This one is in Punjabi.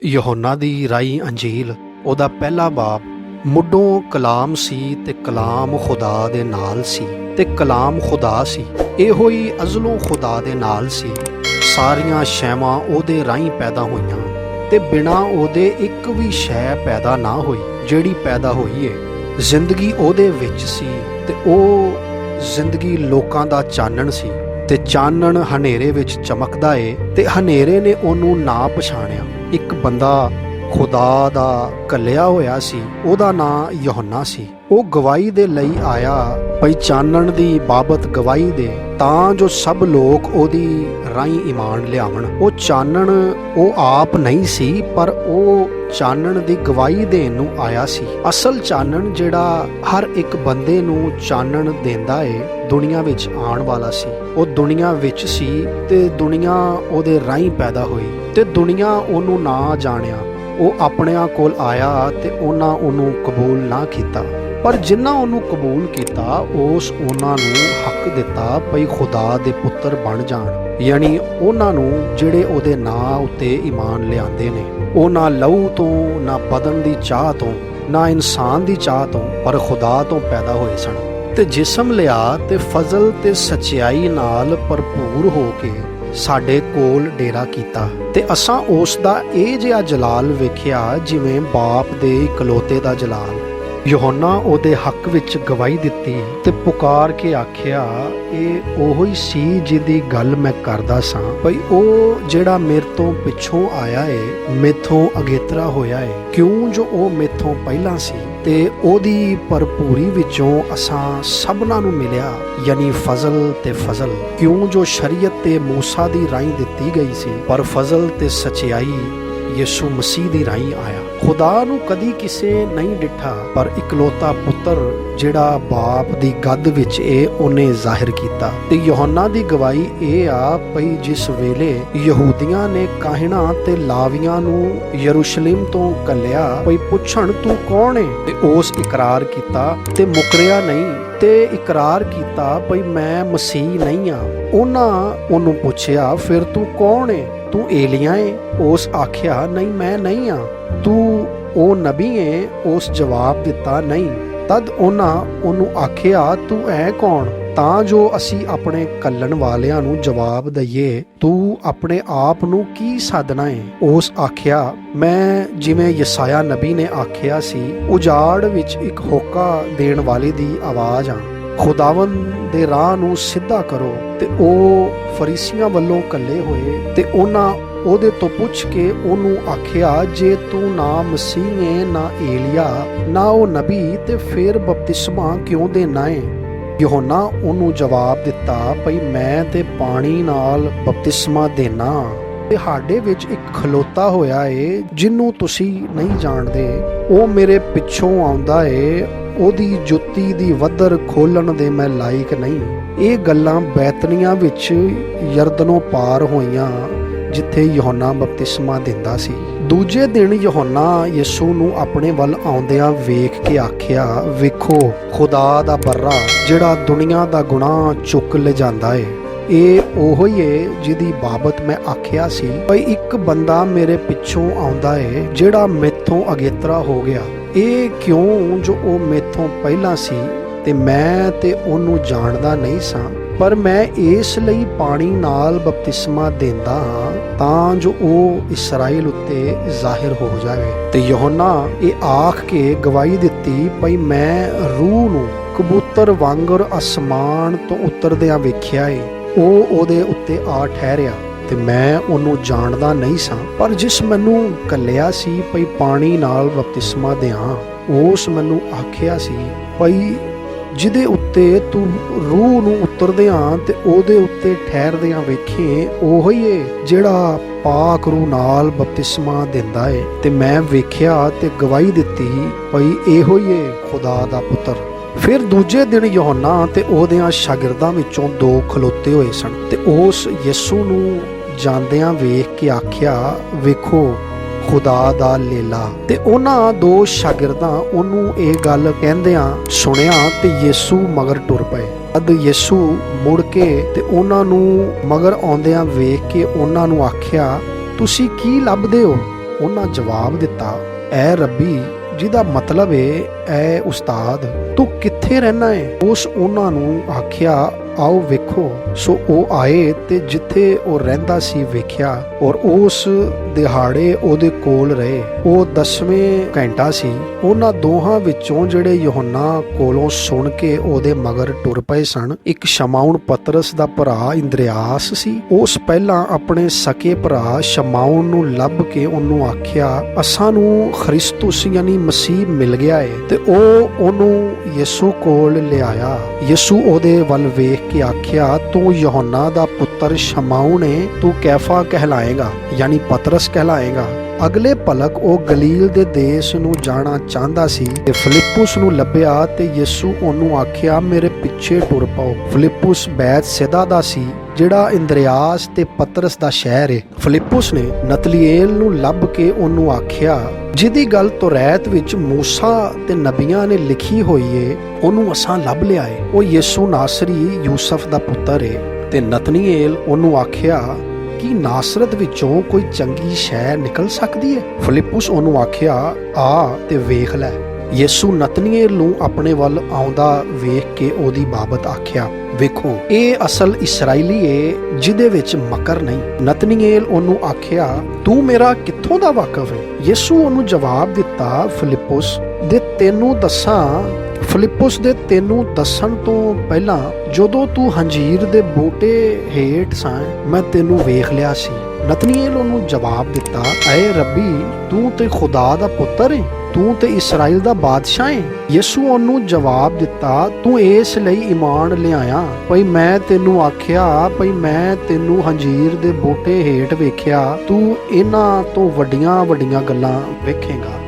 ਯਹੋਨਾ ਦੀ ਰਾਈ ਅੰਜੀਲ ਉਹਦਾ ਪਹਿਲਾ ਬਾਬ। ਮੁੱਢੋਂ ਕਲਾਮ ਸੀ ਤੇ ਕਲਾਮ ਖੁਦਾ ਦੇ ਨਾਲ ਸੀ ਤੇ ਕਲਾਮ ਖੁਦਾ ਸੀ। ਇਹੋ ਹੀ ਅਜ਼ਲੋਂ ਖੁਦਾ ਦੇ ਨਾਲ ਸੀ। ਸਾਰੀਆਂ ਸ਼ੈਵਾਂ ਉਹਦੇ ਰਾਹੀਂ ਪੈਦਾ ਹੋਈਆਂ ਤੇ ਬਿਨਾਂ ਉਹਦੇ ਇੱਕ ਵੀ ਸ਼ੈ ਪੈਦਾ ਨਾ ਹੋਈ ਜਿਹੜੀ ਪੈਦਾ ਹੋਈ ਏ। ਜ਼ਿੰਦਗੀ ਉਹਦੇ ਵਿੱਚ ਸੀ ਤੇ ਉਹ ਜ਼ਿੰਦਗੀ ਲੋਕਾਂ ਦਾ ਚਾਨਣ ਸੀ ਤੇ ਚਾਨਣ ਹਨੇਰੇ ਵਿੱਚ ਚਮਕਦਾ ਏ ਤੇ ਹਨੇਰੇ ਨੇ ਉਹਨੂੰ ਨਾ ਪਛਾਣਿਆ। ਇੱਕ ਬੰਦਾ ਖੁਦਾ ਦਾ ਘੱਲਿਆ ਹੋਇਆ ਸੀ, ਉਹਦਾ ਨਾਂ ਯਹੋਨਾ ਸੀ। ਉਹ ਗਵਾਹੀ ਦੇ ਲਈ ਆਇਆ ਭਈ ਚਾਨਣ ਦੀ ਬਾਬਤ ਗਵਾਹੀ ਦੇ, ਤਾਂ ਜੋ ਸਭ ਲੋਕ ਉਹਦੀ ਰਾਹੀਂ ਈਮਾਨ ਲਿਆਵਣ। ਉਹ ਚਾਨਣ ਉਹ ਆਪ ਨਹੀਂ ਸੀ, ਪਰ ਉਹ ਚਾਨਣ ਦੀ ਗਵਾਹੀ ਦੇਣ ਨੂੰ ਆਇਆ ਸੀ। ਅਸਲ ਚਾਨਣ ਜਿਹੜਾ ਹਰ ਇੱਕ ਬੰਦੇ ਨੂੰ ਚਾਨਣ ਦਿੰਦਾ ਏ, ਦੁਨੀਆ ਵਿੱਚ ਆਉਣ ਵਾਲਾ ਸੀ। ਉਹ ਦੁਨੀਆ ਵਿੱਚ ਸੀ ਤੇ ਦੁਨੀਆ ਉਹਦੇ ਰਾਹੀਂ ਪੈਦਾ ਹੋਈ ਤੇ ਦੁਨੀਆ ਉਹਨੂੰ ਨਾ ਜਾਣਿਆ। ਉਹ ਆਪਣਿਆਂ ਕੋਲ ਆਇਆ ਤੇ ਉਹਨਾਂ ਉਹਨੂੰ ਕਬੂਲ ਨਾ ਕੀਤਾ, ਪਰ ਜਿਨ੍ਹਾਂ ਉਹਨੂੰ ਕਬੂਲ ਕੀਤਾ ਉਹਨਾਂ ਨੂੰ ਹੱਕ ਦਿੱਤਾ ਭਈ ਖੁਦਾ ਦੇ ਪੁੱਤਰ ਬਣ ਜਾਣ, ਯਾਨੀ ਉਹਨਾਂ ਨੂੰ ਜਿਹੜੇ ਉਹਦੇ ਨਾਂ ਉੱਤੇ ਈਮਾਨ ਲਿਆਂਦੇ ਨੇ। ਉਹ ਨਾ ਲਹੂ ਤੋਂ, ਨਾ ਬਦਨ ਦੀ ਚਾਹ ਤੋਂ, ਨਾ ਇਨਸਾਨ ਦੀ ਚਾਹ ਤੋਂ, ਪਰ ਖੁਦਾ ਤੋਂ ਪੈਦਾ ਹੋਏ ਸਨ ਤੇ ਜਿਸਮ ਲਿਆ ਤੇ ਫਜ਼ਲ ਤੇ ਸੱਚਾਈ ਨਾਲ ਭਰਪੂਰ ਹੋ ਕੇ ਸਾਡੇ ਕੋਲ ਡੇਰਾ ਕੀਤਾ ਤੇ ਅਸਾਂ ਉਸ ਦਾ ਇਹ ਜਿਹਾ ਜਲਾਲ ਵੇਖਿਆ ਜਿਵੇਂ ਬਾਪ ਦੇ ਇਕਲੌਤੇ ਦਾ ਜਲਾਲ। ਯਹੋਨਾ ਉਹਦੇ ਹੱਕ ਵਿੱਚ ਗਵਾਹੀ ਦਿੱਤੀ ਤੇ ਪੁਕਾਰ ਕੇ ਆਖਿਆ, ਇਹ ਉਹੀ ਸੀ ਜਿਹਦੀ ਗੱਲ ਮੈਂ ਕਰਦਾ ਸਾਂ ਭਈ ਉਹ ਜਿਹੜਾ ਮੇਰੇ ਤੋਂ ਪਿੱਛੋਂ ਆਇਆ ਏ ਮੇਥੋਂ ਅਗੇਤਰਾ ਹੋਇਆ ਏ, ਕਿਉਂ ਜੋ ਉਹ ਮੇਥੋਂ ਪਹਿਲਾਂ ਸੀ ਤੇ ਉਹਦੀ ਭਰਪੂਰੀ ਵਿੱਚੋਂ ਅਸਾਂ ਸਭਨਾਂ ਨੂੰ ਮਿਲਿਆ, ਯਾਨੀ ਫਜ਼ਲ ਤੇ ਫਜ਼ਲ। ਕਿਉਂ ਜੋ ਸ਼ਰੀਅਤ ਤੇ ਮੂਸਾ ਦੀ ਰਾਹੀਂ ਦਿੱਤੀ ਗਈ ਸੀ, ਪਰ ਫਜ਼ਲ ਤੇ ਸਚਾਈ ਯਿਸੂ ਮਸੀਹ ਦੀ ਰਾਹੀਂ ਆਇਆ। ਖੁਦਾ ਨੂੰ ਕਦੀ ਕਿਸੇ ਨਹੀਂ ਡਿੱਠਾ, ਪਰ ਇਕਲੌਤਾ ਪੁੱਤਰ ਜਿਹੜਾ ਬਾਪ ਦੀ ਗੱਦ ਵਿੱਚ ਉਹਨੇ ਜ਼ਾਹਿਰ ਕੀਤਾ। ਤੇ ਯਹੋਨਾ ਦੀ ਗਵਾਹੀ ਇਹ ਆ ਭਈ ਜਿਸ ਵੇਲੇ ਯਹੂਦੀਆਂ ਨੇ ਕਾਹਿਨਾਂ ਤੇ ਲਾਵੀਆਂ ਨੂੰ ਯਰੂਸ਼ਲਮ ਤੋਂ ਘੱਲਿਆ ਭਈ ਪੁੱਛਣ ਤੂੰ ਕੌਣ ਏ, ਤੇ ਉਸ ਇਕਰਾਰ ਕੀਤਾ ਤੇ ਮੁਕਰਿਆ ਨਹੀਂ ਤੇ ਇਕਰਾਰ ਕੀਤਾ ਭਈ ਮੈਂ ਮਸੀਹ ਨਹੀਂ ਆ। ਉਹਨਾਂ ਉਹਨੂੰ ਪੁੱਛਿਆ, ਫਿਰ ਤੂੰ ਕੌਣ ਏ? ਤੂੰ ਏਲੀਆ ਏ? ਉਸ ਆਖਿਆ, ਨਹੀਂ ਮੈਂ ਨਹੀਂ ਆ। ਤੂੰ ਉਹ ਨਬੀ ਏ? ਉਸ ਜਵਾਬ ਦਿੱਤਾ, ਨਹੀਂ। ਤਦ ਉਹਨਾਂ ਉਹਨੂੰ ਆਖਿਆ, ਤੂੰ ਐ ਕੌਣ, ਤਾਂ ਜੋ ਅਸੀਂ ਆਪਣੇ ਕੱਲਣ ਵਾਲਿਆਂ ਨੂੰ ਜਵਾਬ ਦਈਏ ਤੂੰ ਆਪਣੇ ਆਪ ਨੂੰ ਕੀ ਸਾਧਨਾ ਏ? ਉਸ ਆਖਿਆ, ਮੈਂ ਜਿਵੇਂ ਯਸਾਇਆ ਨਬੀ ਨੇ ਆਖਿਆ ਸੀ, ਉਜਾੜ ਵਿੱਚ ਇੱਕ ਹੋਕਾ ਦੇਣ ਵਾਲੇ ਦੀ ਆਵਾਜ਼ ਆ, ਖੁਦਾਵੰਦ ਦੇ ਰਾਹ ਨੂੰ ਸਿੱਧਾ ਕਰੋ। ਤੇ ਉਹ ਫਰੀਸੀਆਂ ਵੱਲੋਂ ਘੱਲੇ ਹੋਏ ਤੇ ਉਹਨਾਂ ਉਹਦੇ ਤੋਂ ਪੁੱਛ ਕੇ ਉਹਨੂੰ ਆਖਿਆ, ਜੇ ਤੂੰ ਨਾ ਮਸੀਹ ਏ, ਨਾ ਏਲੀਆ, ਨਾ ਉਹ ਨਬੀ, ਤੇ ਫਿਰ ਬਪਤਿਸਮਾ ਕਿਉਂ ਦੇਣਾ ਏ? ਯਹੋਨਾ ਉਹਨੂੰ ਜਵਾਬ ਦਿੱਤਾ, ਭਈ ਮੈਂ ਤੇ ਪਾਣੀ ਨਾਲ ਬਪਤਿਸਮਾ ਦੇਣਾ ਤੇ ਸਾਡੇ ਵਿੱਚ ਇੱਕ ਖਲੋਤਾ ਹੋਇਆ ਏ ਜਿਹਨੂੰ ਤੁਸੀਂ ਨਹੀਂ ਜਾਣਦੇ। ਉਹ ਮੇਰੇ ਪਿੱਛੋਂ ਆਉਂਦਾ ਏ, ਉਹਦੀ ਜੁੱਤੀ ਦੀ ਵੱਦਰ ਖੋਲਣ ਦੇ ਮੈਂ ਲਾਇਕ ਨਹੀਂ। ਇਹ ਗੱਲਾਂ ਬੈਤਨੀਆਂ ਵਿੱਚ ਯਰਦਨੋਂ ਪਾਰ ਹੋਈਆਂ ਜਿੱਥੇ ਯਹੋਨਾ ਬਪਤਿਸਮਾ ਦਿੰਦਾ ਸੀ। ਦੂਜੇ ਦਿਨ ਯਹੋਨਾ ਯਿਸੂ ਨੂੰ ਆਪਣੇ ਵੱਲ ਆਉਂਦਿਆਂ ਵੇਖ ਕੇ ਆਖਿਆ, ਵੇਖੋ ਖੁਦਾ ਦਾ ਬਰਰਾ ਜਿਹੜਾ ਦੁਨੀਆ ਦਾ ਗੁਨਾਹ ਚੁੱਕ ਲੈ ਜਾਂਦਾ ਏ। ਇਹ ਉਹੋ ਹੀ ਏ ਜਿਹਦੀ ਬਾਬਤ ਮੈਂ ਆਖਿਆ ਸੀ ਭਈ ਇੱਕ ਬੰਦਾ ਮੇਰੇ ਪਿੱਛੋਂ ਆਉਂਦਾ ਏ ਜਿਹੜਾ ਮੇਥੋਂ ਅਗੇਤਰਾ ਹੋ ਗਿਆ। ਇਹ ਕਿਉਂ ਜੋ ਉਹ ਮੇਥੋਂ ਪਹਿਲਾਂ ਸੀ ਤੇ ਮੈਂ ਤੇ ਉਹਨੂੰ ਜਾਣਦਾ ਨਹੀਂ ਸਾਂ, ਪਰ ਮੈਂ ਇਸ ਲਈ ਪਾਣੀ ਨਾਲ ਬਪਤਿਸਮਾ ਦਿੰਦਾ ਹਾਂ ਤਾਂ ਜੋ ਉਹ ਇਸਰਾਇਲ ਉੱਤੇ ਜ਼ਾਹਿਰ ਹੋ ਜਾਵੇ। ਤੇ ਯਹੋਨਾ ਇਹ ਆਖ ਕੇ ਗਵਾਹੀ ਦਿੱਤੀ ਭਈ ਮੈਂ ਰੂਹ ਨੂੰ ਕਬੂਤਰ ਵਾਂਗਰ ਅਸਮਾਨ ਤੋਂ ਉਤਰਦਿਆਂ ਵੇਖਿਆ ਏ। ਉਹ ਉਹਦੇ ਉੱਤੇ ਆ ਠਹਿਰਿਆ ਤੇ ਮੈਂ ਉਹਨੂੰ ਜਾਣਦਾ ਨਹੀਂ ਸਾਂ, ਪਰ ਜਿਸ ਮੈਨੂੰ ਘੱਲਿਆ ਸੀ ਭਈ ਪਾਣੀ ਨਾਲ ਬਪਤਿਸਮਾ ਦਿਆਂ, ਉਸ ਮੈਨੂੰ ਆਖਿਆ ਸੀ ਭਈ ਜਿਹਦੇ ਉੱਤੇ ਤੂੰ ਰੂਹ ਨੂੰ ਉਤਰਦਿਆਂ ਤੇ ਉਹਦੇ ਉੱਤੇ ਠਹਿਰਦਿਆਂ ਵੇਖੇ, ਉਹੀ ਏ ਜਿਹੜਾ ਪਾਕ ਰੂਹ ਨਾਲ ਬਪਤਿਸਮਾ ਦਿੰਦਾ ਏ। ਤੇ ਮੈਂ ਵੇਖਿਆ ਤੇ ਗਵਾਹੀ ਦਿੱਤੀ ਭਈ ਇਹੋ ਹੀ ਏ ਖੁਦਾ ਦਾ ਪੁੱਤਰ। ਫਿਰ ਦੂਜੇ ਦਿਨ ਯਹੋਨਾ ਤੇ ਉਹਦਿਆਂ ਸ਼ਾਗਿਰਦਾਂ ਵਿੱਚੋਂ ਦੋ ਖਲੋਤੇ ਹੋਏ ਸਨ ਤੇ ਉਸ ਯਿਸੂ ਨੂੰ ਜਾਂਦਿਆਂ ਵੇਖ ਕੇ ਆਖਿਆ, ਵੇਖੋ ਖੁਦਾ ਦਾ ਲੇਲਾ। ਤੇ ਉਹਨਾਂ ਦੋ ਸ਼ਾਗਿਰਦਾਂ ਉਹਨੂੰ ਇਹ ਗੱਲ ਕਹਿੰਦਿਆਂ ਸੁਣਿਆ ਤੇ ਯਿਸੂ ਮਗਰ ਟੁਰ ਪਏ। ਤਦ ਯਿਸੂ ਮੁੜ ਕੇ ਤੇ ਉਹਨਾਂ ਨੂੰ ਮਗਰ ਆਉਂਦਿਆਂ ਵੇਖ ਕੇ ਉਹਨਾਂ ਨੂੰ ਆਖਿਆ, ਤੁਸੀਂ ਕੀ ਲੱਭਦੇ ਹੋ? ਉਹਨਾਂ ਜਵਾਬ ਦਿੱਤਾ, ਐ ਰੱਬੀ, ਜਿਹਦਾ ਮਤਲਬ ਏ ਐ ਉਸਤਾਦ, ਤੂੰ ਕਿੱਥੇ ਰਹਿਣਾ ਏ? ਉਸ ਉਹਨਾਂ ਨੂੰ ਆਖਿਆ, ਆਓ ਵੇਖੋ। ਸੋ ਉਹ ਆਏ ਤੇ ਜਿੱਥੇ ਉਹ ਰਹਿੰਦਾ ਸੀ ਵੇਖਿਆ, ਔਰ ਉਸ ਦਿਹਾੜੇ ਉਹਦੇ ਕੋਲ ਰਹੇ। ਉਹ 10ਵੇਂ ਘੰਟਾ ਸੀ। ਉਹਨਾਂ ਦੋਹਾਂ ਵਿੱਚੋਂ ਜਿਹੜੇ ਯੋਹੰਨਾ ਕੋਲੋਂ ਸੁਣ ਕੇ ਉਹਦੇ ਮਗਰ ਟੁਰ ਪਏ ਸਨ, ਇੱਕ ਸ਼ਮਾਉਨ ਪਤਰਸ ਦਾ ਭਰਾ ਇੰਦਰਿਆਸ ਸੀ। ਉਸ ਪਹਿਲਾਂ ਆਪਣੇ ਸਕੇ ਭਰਾ ਸ਼ਮਾਉਨ ਨੂੰ ਲੱਭ ਕੇ ਉਹਨੂੰ ਆਖਿਆ, ਅਸਾਂ ਨੂੰ ਖਰਿਸਤੁਸ ਯਾਨੀ ਮਸੀਹ ਮਿਲ ਗਿਆ ਏ। ਤੇ ਉਹ ਉਹਨੂੰ ਯਿਸੂ ਕੋਲ ਲਿਆਇਆ। ਯਿਸੂ ਉਹਦੇ ਵੱਲ ਵੇਖ ਕੇ ਆਖਿਆ, ਤੂੰ ਯੋਹੰਨਾ ਦਾ ਪੁੱਤਰ ਸ਼ਮਾਉਨ ਏ, ਤੂੰ ਕੈਫਾ ਕਹਿਲਾਏਗਾ ਯਾਨੀ ਪਤਰਸ ਕਹਿਲਾਏਗਾ। ਅਗਲੇ ਪਲਕ ਉਹ ਗਲੀਲ ਦੇ ਦੇਸ਼ ਨੂੰ ਜਾਣਾ ਚਾਹੁੰਦਾ ਸੀ ਤੇ ਫਿਲਿੱਪੁਸ ਨੂੰ ਲੱਭਿਆ ਤੇ ਯਿਸੂ ਉਹਨੂੰ ਆਖਿਆ, ਮੇਰੇ ਪਿੱਛੇ ਟੁਰ ਪਾਓ। ਫਿਲਿੱਪੁਸ ਬੈਤਸੈਦਾ ਦਾ ਸੀ, ਜਿਹੜਾ ਇੰਦਰਿਆਸ ਤੇ ਪਤਰਸ ਦਾ ਸ਼ਹਿਰ ਏ। ਫਿਲਿੱਪੁਸ ਨੇ ਨਤਲੀਏਲ ਨੂੰ ਲੱਭ ਕੇ ਉਹਨੂੰ ਆਖਿਆ, ਜਿਹਦੀ ਗੱਲ ਤੋਰੈਤ ਵਿੱਚ ਮੂਸਾ ਤੇ ਨਬੀਆਂ ਨੇ ਲਿਖੀ ਹੋਈ ਏ, ਉਹਨੂੰ ਅਸਾਂ ਲੱਭ ਲਿਆ ਏ। ਉਹ ਯਿਸੂ ਨਾਸਰੀ ਯੂਸਫ ਦਾ ਪੁੱਤਰ ਏ। ਤੇ ਨਤਨੀਏਲ ਉਹਨੂੰ ਆਖਿਆ, ਕੀ ਨਾਸਰਤ ਵਿੱਚੋਂ ਕੋਈ ਚੰਗੀ ਸ਼ੈ ਨਿਕਲ ਸਕਦੀ ਹੈ? ਫਿਲਿੱਪੁਸ ਉਹਨੂੰ ਆਖਿਆ, ਆ ਤੇ ਵੇਖ ਲੈ। ਯਿਸੂ ਨਤਨੀਏਲ ਨੂੰ ਆਪਣੇ ਵੱਲ ਆਉਂਦਾ ਵੇਖ ਕੇ ਉਹਦੀ ਬਾਬਤ ਆਖਿਆ, ਵੇਖੋ, ਇਹ ਅਸਲ ਇਸਰਾਈਲੀ ਏ, ਜਿਹਦੇ ਵਿੱਚ ਮਕਰ ਨਹੀਂ। ਨਤਨੀਏਲ ਉਹਨੂੰ ਆਖਿਆ, ਤੂੰ ਮੇਰਾ ਕਿੱਥੋਂ ਦਾ ਵਾਕਫ ਹੈ? ਯਿਸੂ ਉਹਨੂੰ ਜਵਾਬ ਦਿੱਤਾ, ਫਿਲਿੱਪੁਸ ਦੇ ਤੈਨੂੰ ਦੱਸਣ ਤੋਂ ਪਹਿਲਾਂ ਜਦੋਂ ਤੂੰ ਹੰਜੀਰ ਦੇ ਬੂਟੇ ਹੇਠ ਸਾਂ, ਮੈਂ ਤੈਨੂੰ ਵੇਖ ਲਿਆ ਸੀ। ਨਤਨੀਏਲ ਉਹਨੂੰ ਜਵਾਬ ਦਿੱਤਾ, ਐ ਰੱਬੀ, ਤੂੰ ਤੇ ਖੁਦਾ ਦਾ ਪੁੱਤਰ ਏ, ਤੂੰ ਤੇ ਇਸਰਾਈਲ ਦਾ ਬਾਦਸ਼ਾਹ ਏ। ਯਿਸੂ ਉਹਨੂੰ ਜਵਾਬ ਦਿੱਤਾ, ਤੂੰ ਇਸ ਲਈ ਈਮਾਨ ਲਿਆਇਆ ਭਈ ਮੈਂ ਤੈਨੂੰ ਆਖਿਆ, ਭਈ ਮੈਂ ਤੈਨੂੰ ਹੰਜੀਰ ਦੇ ਬੂਟੇ ਹੇਠ ਵੇਖਿਆ, ਤੂੰ ਇਹਨਾਂ ਤੋਂ ਵੱਡੀਆਂ ਗੱਲਾਂ ਵੇਖੇਂਗਾ।